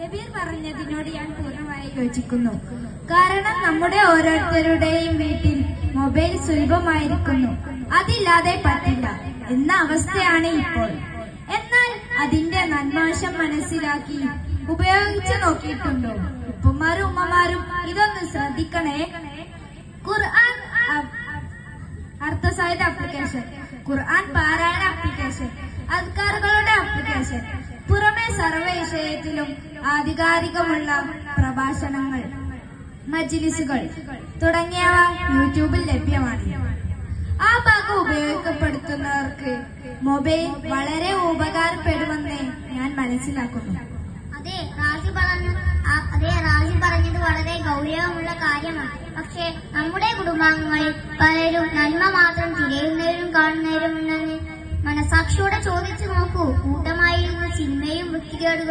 നബീർ പറഞ്ഞതിനോട് ഞാൻ പൂർണ്ണമായി യോജിക്കുന്നു. കാരണം നമ്മുടെ ഓരോരുത്തരുടെയും വീട്ടിൽ മൊബൈൽ സുലഭമായിരിക്കുന്നു. അതില്ലാതെ പറ്റില്ല എന്ന അവസ്ഥയാണ് ഇപ്പോൾ. എന്നാൽ അതിന്റെ നന്മവശം മനസ്സിലാക്കി ഉപയോഗിച്ചു നോക്കിയിട്ടുണ്ടോ? ഉപ്പമാരും ഉമ്മമാരും ഇതൊന്ന് ശ്രദ്ധിക്കണേ. ഖുർആൻ അർത്ഥസഹിത ആപ്ലിക്കേഷൻ, ഖുർആൻ പാരായണ ആപ്ലിക്കേഷൻ, അദ്കാറുകളുടെ ആപ്ലിക്കേഷൻ, പുറമെ സർവ്വ വിഷയത്തിലും ആധികാരികമുള്ള പ്രഭാഷണങ്ങൾ, മജ്ലിസുകൾ തുടങ്ങിയവ യൂട്യൂബിൽ ലഭ്യമാണ്. ആ ഭാഗം ഉപയോഗപ്പെടുത്തുന്നവർക്ക് മൊബൈൽ വളരെ ഉപകാരപ്പെടുമെന്ന് ഞാൻ മനസ്സിലാക്കുന്നു. അതെ, റാസി പറഞ്ഞത് വളരെ ഗൗരവമുള്ള കാര്യമാണ്. പക്ഷേ നമ്മുടെ കുടുംബാംഗങ്ങളിൽ പലരും നന്മ മാത്രം തിരയുന്നവരും കാണുന്നവരും ഉണ്ടെന്ന് മനസാക്ഷിയോടെ ചോദിച്ചു നോക്കൂ. കൂട്ടമായിരുന്ന സിനിമയും വൃത്തികേടുകളും